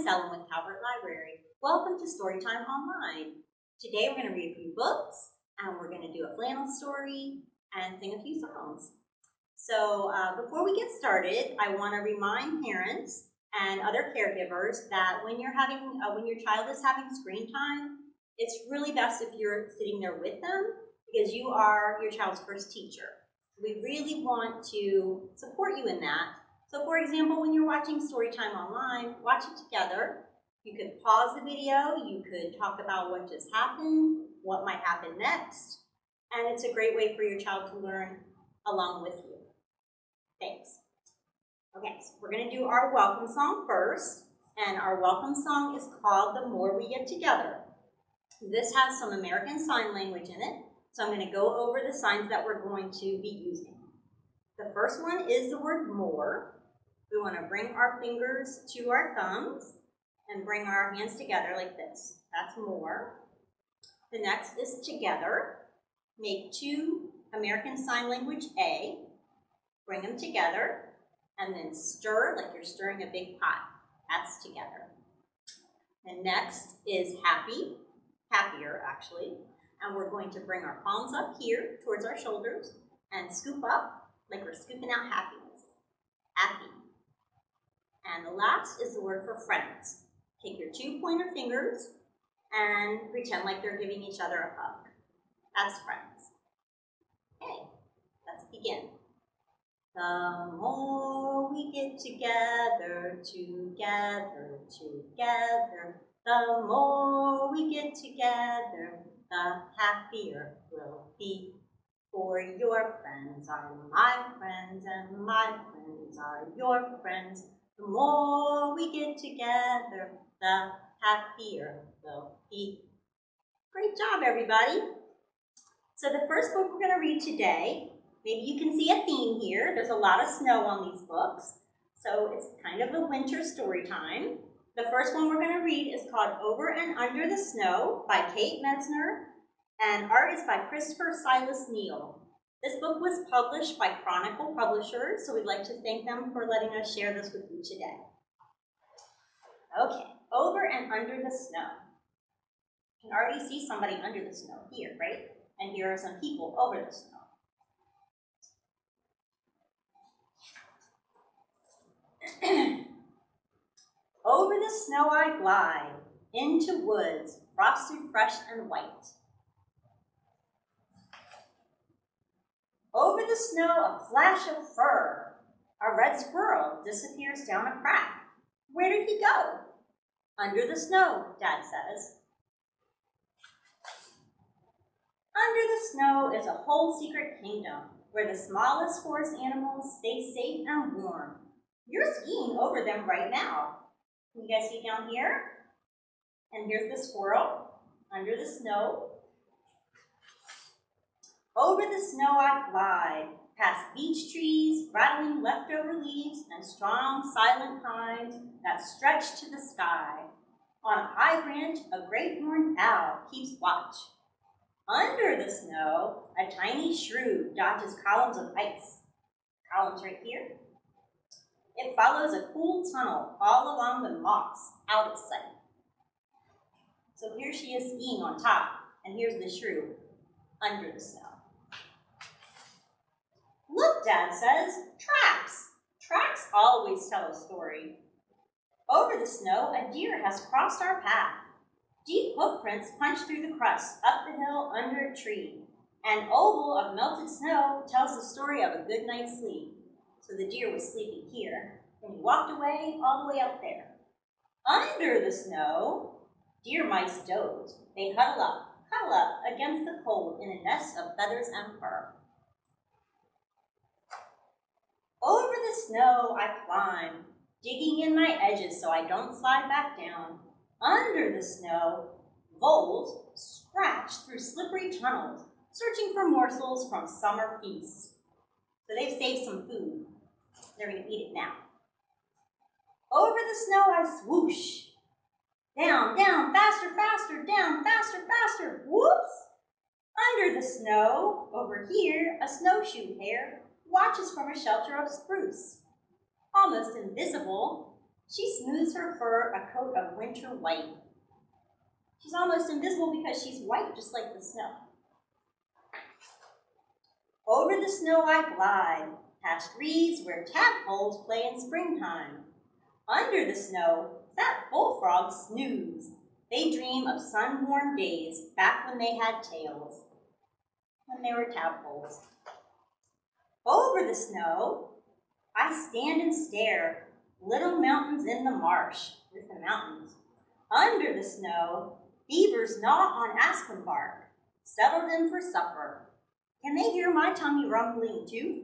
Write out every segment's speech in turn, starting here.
Miss Ellen with Calvert Library. Welcome to Storytime Online. Today we're going to read a few books, and we're going to do a flannel story and sing a few songs. So before we get started, I want to remind parents and other caregivers that when your child is having screen time, it's really best if you're sitting there with them because you are your child's first teacher. We really want to support you in that. So for example, when you're watching Storytime Online, watch it together. You could pause the video, you could talk about what just happened, what might happen next, and it's a great way for your child to learn along with you. Thanks. Okay, so we're going to do our welcome song first, and our welcome song is called The More We Get Together. This has some American Sign Language in it, so I'm going to go over the signs that we're going to be using. The first one is the word more. We want to bring our fingers to our thumbs and bring our hands together like this. That's more. The next is together. Make two American Sign Language A. Bring them together and then stir like you're stirring a big pot. That's together. And next is happy, happier actually. And we're going to bring our palms up here towards our shoulders and scoop up like we're scooping out happiness. Happy. And the last is the word for friends. Take your two pointer fingers and pretend like they're giving each other a hug. That's friends. Okay, let's begin. The more we get together, the more we get together, the happier we'll be. For your friends are my friends, and my friends are your friends. The more we get together, the happier we'll be. Great job, everybody. So the first book we're going to read today, maybe you can see a theme here. There's a lot of snow on these books, so it's kind of a winter story time. The first one we're going to read is called Over and Under the Snow by Kate Messner, and art is by Silas, Neal. This book was published by Chronicle publishers, so we'd like to thank them for letting us share this with you today. Okay, Over and Under the Snow. You can already see somebody under the snow here, right? And here are some people over the snow. Over the snow I glide, into woods, frosted, fresh, and white. Over the snow, a flash of fur. A red squirrel disappears down a crack. Where did he go? Under the snow, Dad says. Under the snow is a whole secret kingdom where the smallest forest animals stay safe and warm. You're skiing over them right now. Can you guys see down here? And here's the squirrel under the snow. Over the snow I glide, past beech trees, rattling leftover leaves, and strong, silent pines that stretch to the sky. On a high branch, a great horned owl keeps watch. Under the snow, a tiny shrew dodges columns of ice. Columns right here. It follows a cool tunnel all along the moss, out of sight. So here she is skiing on top, and here's the shrew under the snow. Look, Dad says, tracks. Tracks always tell a story. Over the snow, a deer has crossed our path. Deep hoofprints punch through the crust, up the hill, under a tree. An oval of melted snow tells the story of a good night's sleep. So the deer was sleeping here, and he walked away all the way up there. Under the snow, deer mice doze. They huddle up against the cold in a nest of feathers and fur. Over the snow I climb, digging in my edges so I don't slide back down. Under the snow, voles scratch through slippery tunnels, searching for morsels from summer feasts. So they've saved some food. They're going to eat it now. Over the snow I swoosh. Down, down, faster, faster, down, faster, faster. Whoops! Under the snow, over here, a snowshoe hare watches from a shelter of spruce. Almost invisible, She smooths her fur a coat of winter white. She's almost invisible because she's white, just like the snow. Over the snow I glide, past reeds where tadpoles play in springtime. Under the snow, fat bullfrogs snooze. They dream of sun-warm days back when they had tails, when they were tadpoles. Over the snow, I stand and stare, little mountains in the marsh with the mountains. Under the snow, beavers gnaw on aspen bark, settled in for supper. Can they hear my tummy rumbling too?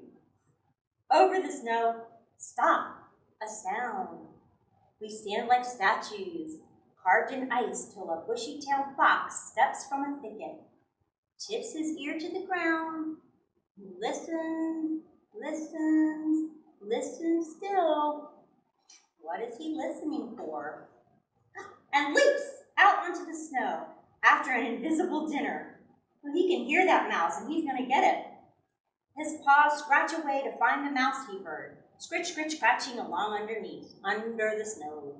Over the snow, stop, a sound. We stand like statues, carved in ice till a bushy-tailed fox steps from a thicket, tips his ear to the ground, listens, listens, listens still. What is he listening for? And leaps out onto the snow after an invisible dinner. Well, he can hear that mouse and he's going to get it. His paws scratch away to find the mouse he heard, scritch, scritch, scratching along underneath, under the snow.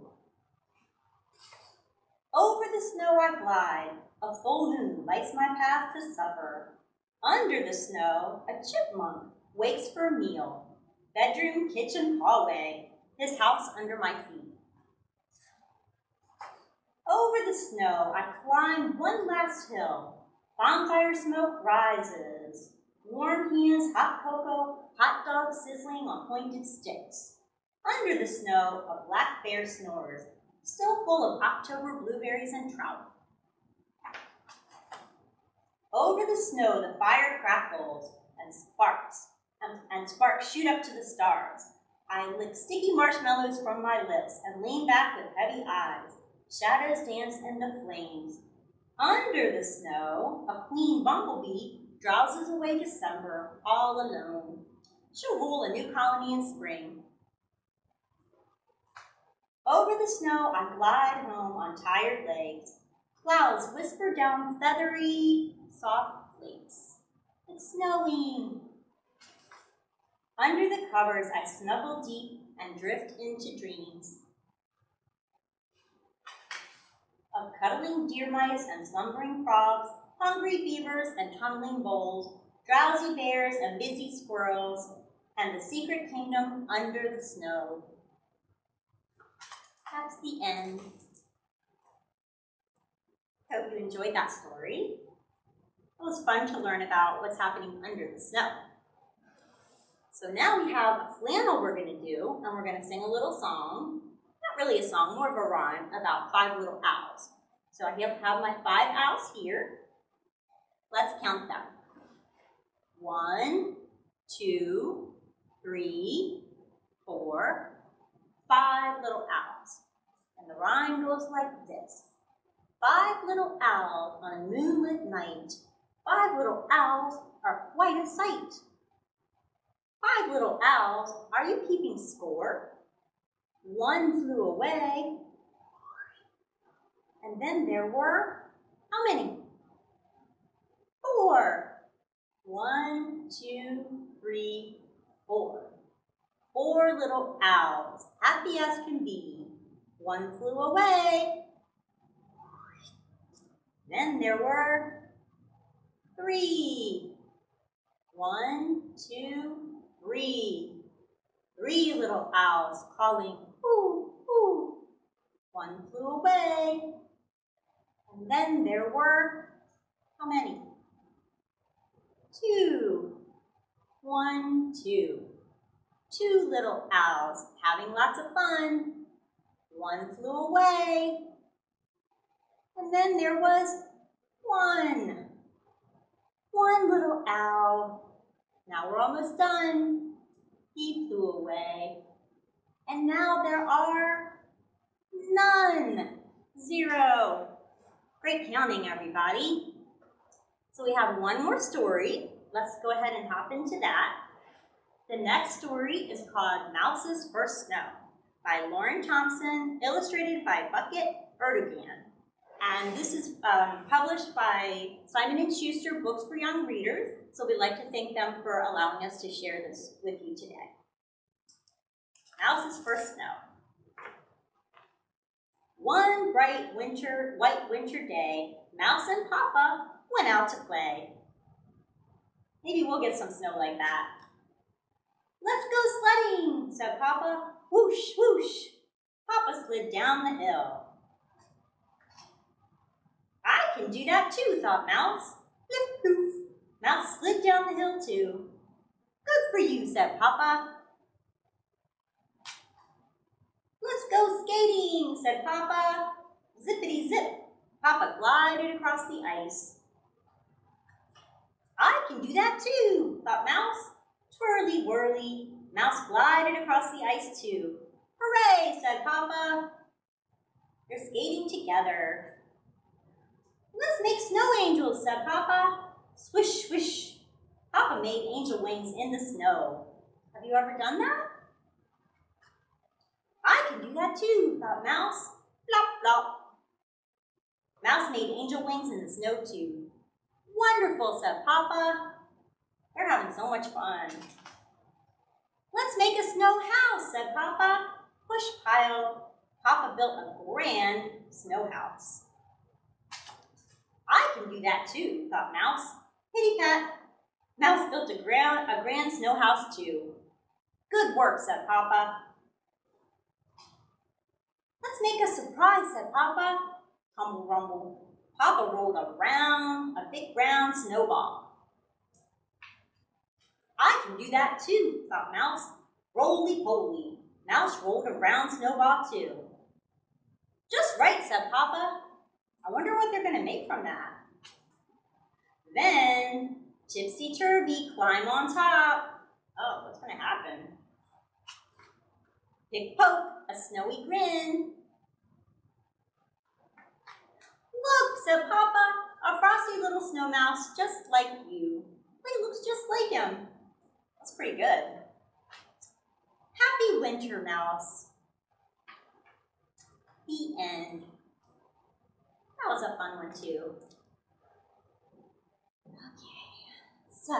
Over the snow I glide, a full moon lights my path to supper. Under the snow, a chipmunk wakes for a meal. Bedroom, kitchen, hallway, his house under my feet. Over the snow, I climb one last hill. Bonfire smoke rises. Warm hands, hot cocoa, hot dogs sizzling on pointed sticks. Under the snow, a black bear snores, still full of October blueberries and trout. Over the snow, the fire crackles and sparks shoot up to the stars. I lick sticky marshmallows from my lips and lean back with heavy eyes. Shadows dance in the flames. Under the snow, a queen bumblebee drowses away December all alone. She'll rule a new colony in spring. Over the snow, I glide home on tired legs. Clouds whisper down feathery, soft flakes. It's snowing. Under the covers, I snuggle deep and drift into dreams of cuddling deer mice and slumbering frogs, hungry beavers and tumbling voles, drowsy bears and busy squirrels, and the secret kingdom under the snow. That's the end. Hope you enjoyed that story. It was fun to learn about what's happening under the snow. So now we have a flannel we're going to do, and we're going to sing a little song. Not really a song, more of a rhyme about 5 little owls. So I have my 5 owls here. Let's count them. 1, 2, 3, 4, 5 little owls. And the rhyme goes like this. 5 little owls on a moonlit night. 5 little owls are quite a sight. 5 little owls, are you keeping score? 1 flew away. And then there were, how many? 4. 1, 2, 3, 4. 4 little owls, happy as can be. 1 flew away. Then there were 3. 1, 2, 3. 3 little owls calling, hoo, hoo. 1 flew away. And then there were, how many? 2. 1, 2. 2 little owls having lots of fun. 1 flew away. And then there was 1. 1 little owl. Now we're almost done. He flew away. And now there are none. 0. Great counting, everybody. So we have one more story. Let's go ahead and hop into that. The next story is called Mouse's First Snow by Lauren Thompson, illustrated by Buket Erdogan. And this is published by Simon & Schuster Books for Young Readers. So we'd like to thank them for allowing us to share this with you today. Mouse's First Snow. One bright white winter day, Mouse and Papa went out to play. Maybe we'll get some snow like that. Let's go sledding, said Papa. Whoosh, whoosh. Papa slid down the hill. I can do that too, thought Mouse. Flip, poof. Mouse slid down the hill too. Good for you, said Papa. Let's go skating, said Papa. Zippity zip. Papa glided across the ice. I can do that too, thought Mouse. Twirly whirly, Mouse glided across the ice too. Hooray, said Papa. They're skating together. Let's make snow angels, said Papa. Swish, swish. Papa made angel wings in the snow. Have you ever done that? I can do that too, thought Mouse. Flop, flop. Mouse made angel wings in the snow too. Wonderful, said Papa. They're having so much fun. Let's make a snow house, said Papa. Push pile. Papa built a grand snow house. I can do that too, thought Mouse. Pitty pat. Mouse built a grand snow house too. Good work, said Papa. Let's make a surprise, said Papa. Tumble rumble. Papa rolled around a big round snowball. I can do that too, thought Mouse. Roly poly. Mouse rolled a round snowball too. Just right, said Papa. I wonder what they're going to make from that. Then, tipsy-turvy, climb on top. Oh, what's going to happen? Pick poke, a snowy grin. Look, said Papa, a frosty little snow mouse just like you. He looks just like him. That's pretty good. Happy winter, Mouse. The end. That was a fun one too. Okay, so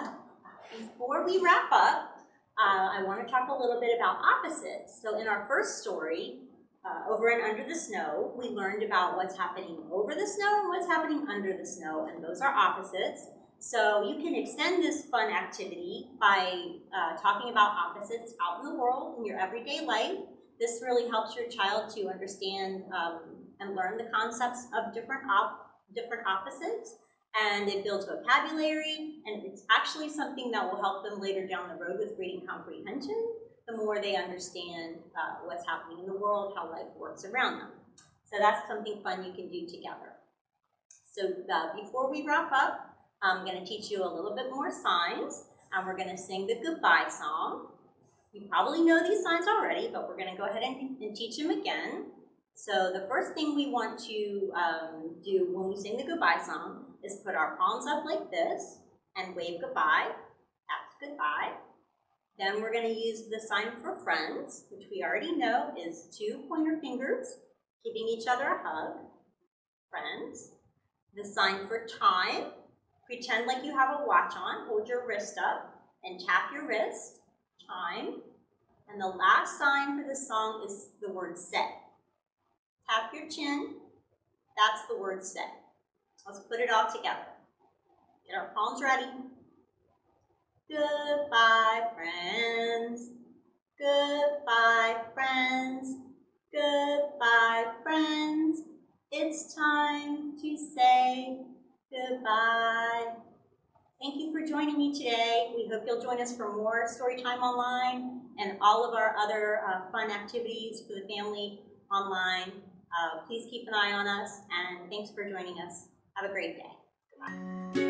before we wrap up, I want to talk a little bit about opposites. So in our first story, Over and Under the Snow, we learned about what's happening over the snow and what's happening under the snow, and those are opposites. So you can extend this fun activity by talking about opposites out in the world in your everyday life. This really helps your child to understand and learn the concepts of different opposites, and it builds vocabulary, and it's actually something that will help them later down the road with reading comprehension, the more they understand what's happening in the world, how life works around them. So that's something fun you can do together. So before we wrap up, I'm going to teach you a little bit more signs, and we're going to sing the goodbye song. You probably know these signs already, but we're going to go ahead and teach them again. So the first thing we want to do when we sing the goodbye song is put our palms up like this and wave goodbye. That's goodbye. Then we're going to use the sign for friends, which we already know is 2 pointer fingers, giving each other a hug. Friends. The sign for time. Pretend like you have a watch on. Hold your wrist up and tap your wrist. Time. And the last sign for this song is the word set. Tap your chin. That's the word set. Let's put it all together. Get our palms ready. Goodbye, friends. Goodbye, friends. Goodbye, friends. It's time to say goodbye. Thank you for joining me today. We hope you'll join us for more Storytime Online and all of our other fun activities for the family online. Please keep an eye on us, and thanks for joining us. Have a great day. Goodbye.